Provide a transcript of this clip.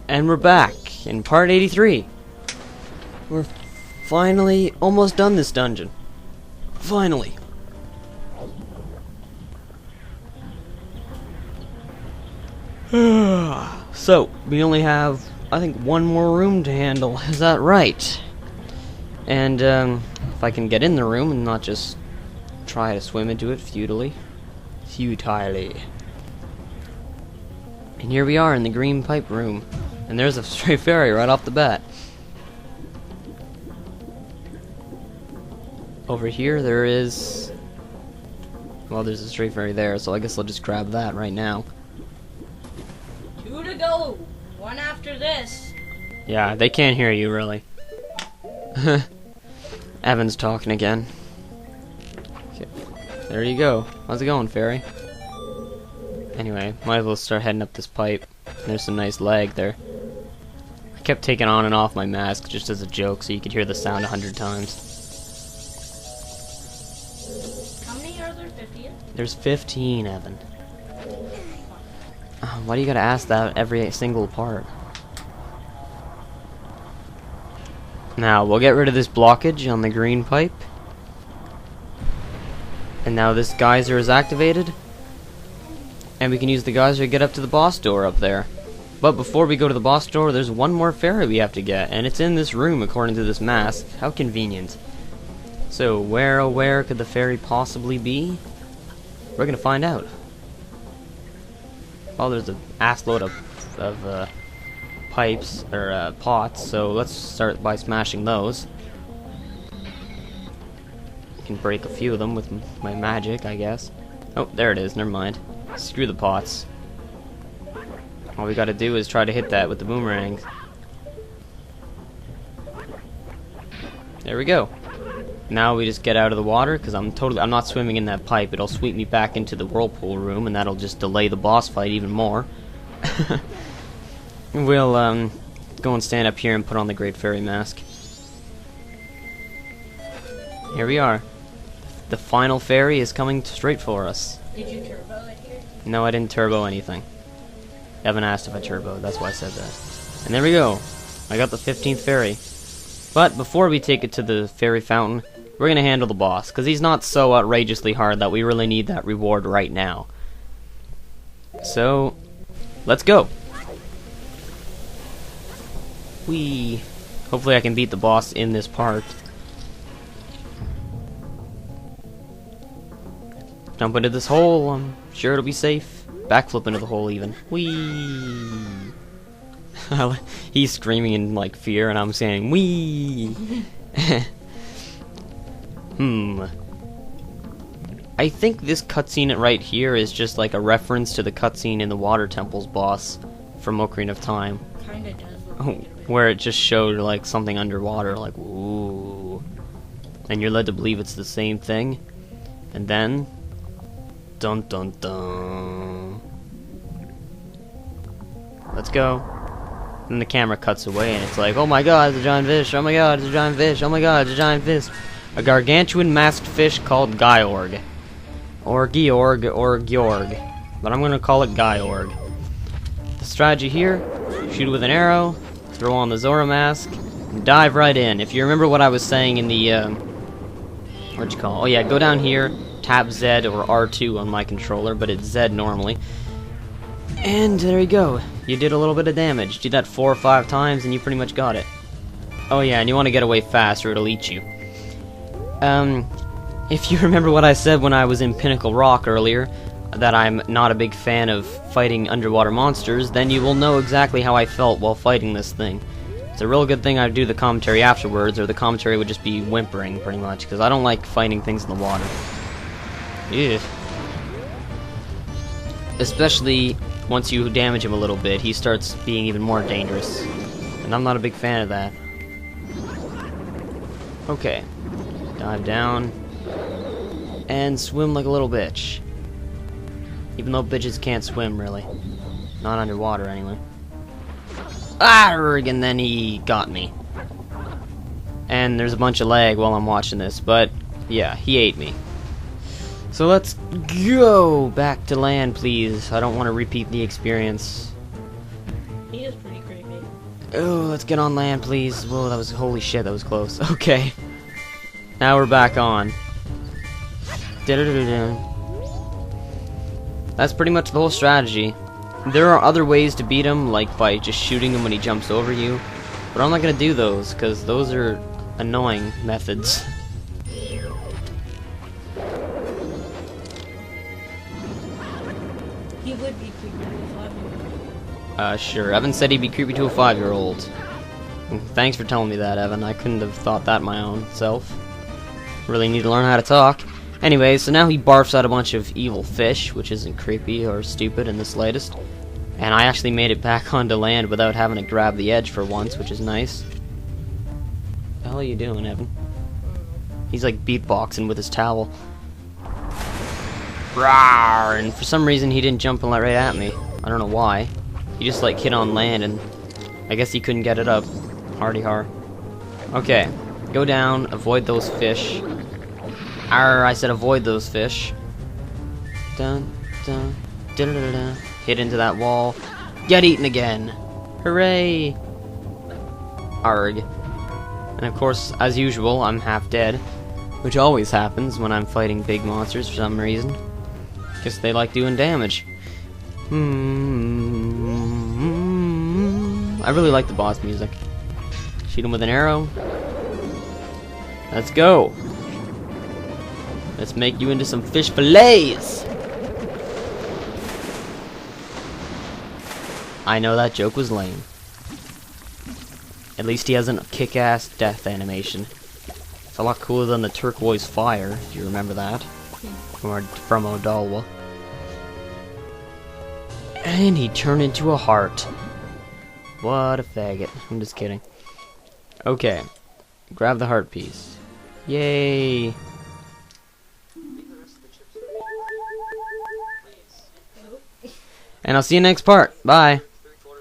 And we're back in part 83. We're finally almost done this dungeon. Finally. So, we only have, I think, one more room to handle. Is that right? And, if I can get in the room and not just try to swim into it futilely. And here we are in the green pipe room. And there's a stray fairy right off the bat. Over here there is... well, there's a stray fairy there, so I guess I'll just grab that right now. 2 to go! 1 after this! Yeah, they can't hear you, really. Evan's talking again. Okay. There you go. How's it going, fairy? Anyway, might as well start heading up this pipe. There's some nice lag there. I kept taking on and off my mask just as a joke so you could hear the sound 100 times. How many are there? 15? There's 15, Evan. Why do you gotta ask that every single part? Now, we'll get rid of this blockage on the green pipe. And now this geyser is activated. And we can use the geyser to get up to the boss door up there. But before we go to the boss door, there's one more fairy we have to get, and it's in this room according to this mask. How convenient. So, where oh where could the fairy possibly be? We're gonna find out. Well, there's an assload of pipes, or pots, so let's start by smashing those. I can break a few of them with my magic, I guess. Oh, there it is, never mind. Screw the pots. All we gotta do is try to hit that with the boomerang. There we go. Now we just get out of the water, because I'm not swimming in that pipe. It'll sweep me back into the whirlpool room, and that'll just delay the boss fight even more. We'll go and stand up here and put on the Great Fairy Mask. Here we are. The final fairy is coming straight for us. Did you turbo it here? No, I didn't turbo anything. Evan asked if I turboed, that's why I said that. And there we go. I got the 15th fairy. But before we take it to the fairy fountain, we're gonna handle the boss, because he's not so outrageously hard that we really need that reward right now. So, let's go. Whee! Hopefully I can beat the boss in this part. Jump into this hole, I'm sure it'll be safe. Backflip into the hole even. Whee! He's screaming in like fear and I'm saying whee! I think this cutscene right here is just like a reference to the cutscene in the Water Temple's boss from Ocarina of Time. Kinda does look like it. Where it just showed like something underwater, like ooh. And you're led to believe it's the same thing. And then dun dun dun. Let's go. Then the camera cuts away and it's like, oh my god, it's a giant fish, oh my god, it's a giant fish, oh my god, it's a giant fish. A gargantuan masked fish called Gyorg. Or Georg, or Georg. But I'm gonna call it Gyorg. The strategy here, shoot with an arrow, throw on the Zora mask, and dive right in. If you remember what I was saying in the, what'd you call it? Oh yeah, go down here, tap Z or R2 on my controller, but it's Z normally. And there you go. You did a little bit of damage. Do that 4 or 5 times and you pretty much got it. Oh yeah, and you want to get away fast or it'll eat you. If you remember what I said when I was in Pinnacle Rock earlier, that I'm not a big fan of fighting underwater monsters, then you will know exactly how I felt while fighting this thing. It's a real good thing I'd do the commentary afterwards, or the commentary would just be whimpering, pretty much, because I don't like fighting things in the water. Ew. Especially once you damage him a little bit, he starts being even more dangerous. And I'm not a big fan of that. Okay. Dive down. And swim like a little bitch. Even though bitches can't swim, really. Not underwater, anyway. Arrgh, and then he got me. And there's a bunch of lag while I'm watching this, but yeah, he ate me. So let's go back to land, please. I don't want to repeat the experience. He is pretty creepy. Oh, let's get on land, please. Whoa, that was, holy shit, that was close. Okay. Now we're back on. That's pretty much the whole strategy. There are other ways to beat him, like by just shooting him when he jumps over you. But I'm not gonna do those, because those are annoying methods. He would be creepy to a 5-year-old. Sure. Evan said he'd be creepy to a 5-year-old. Thanks for telling me that, Evan. I couldn't have thought that my own self. Really need to learn how to talk. Anyway, so now he barfs out a bunch of evil fish, which isn't creepy or stupid in the slightest. And I actually made it back onto land without having to grab the edge for once, which is nice. What the hell are you doing, Evan? He's like beatboxing with his towel. Rawr! And for some reason he didn't jump right at me. I don't know why. He just like hit on land and I guess he couldn't get it up. Hardy har. Okay. Go down, avoid those fish. Arr, I said avoid those fish. Dun, dun, dun, dun, dun. Hit into that wall. Get eaten again. Hooray! Arg. And of course, as usual, I'm half dead. Which always happens when I'm fighting big monsters for some reason. Guess they like doing damage. I really like the boss music. Shoot him with an arrow. Let's go. Let's make you into some fish fillets. I know that joke was lame. At least he has a kick-ass death animation. It's a lot cooler than the turquoise fire, if you remember that. From Odalwa. And he turned into a heart. What a faggot. I'm just kidding. Okay. Grab the heart piece. Yay! And I'll see you next part. Bye!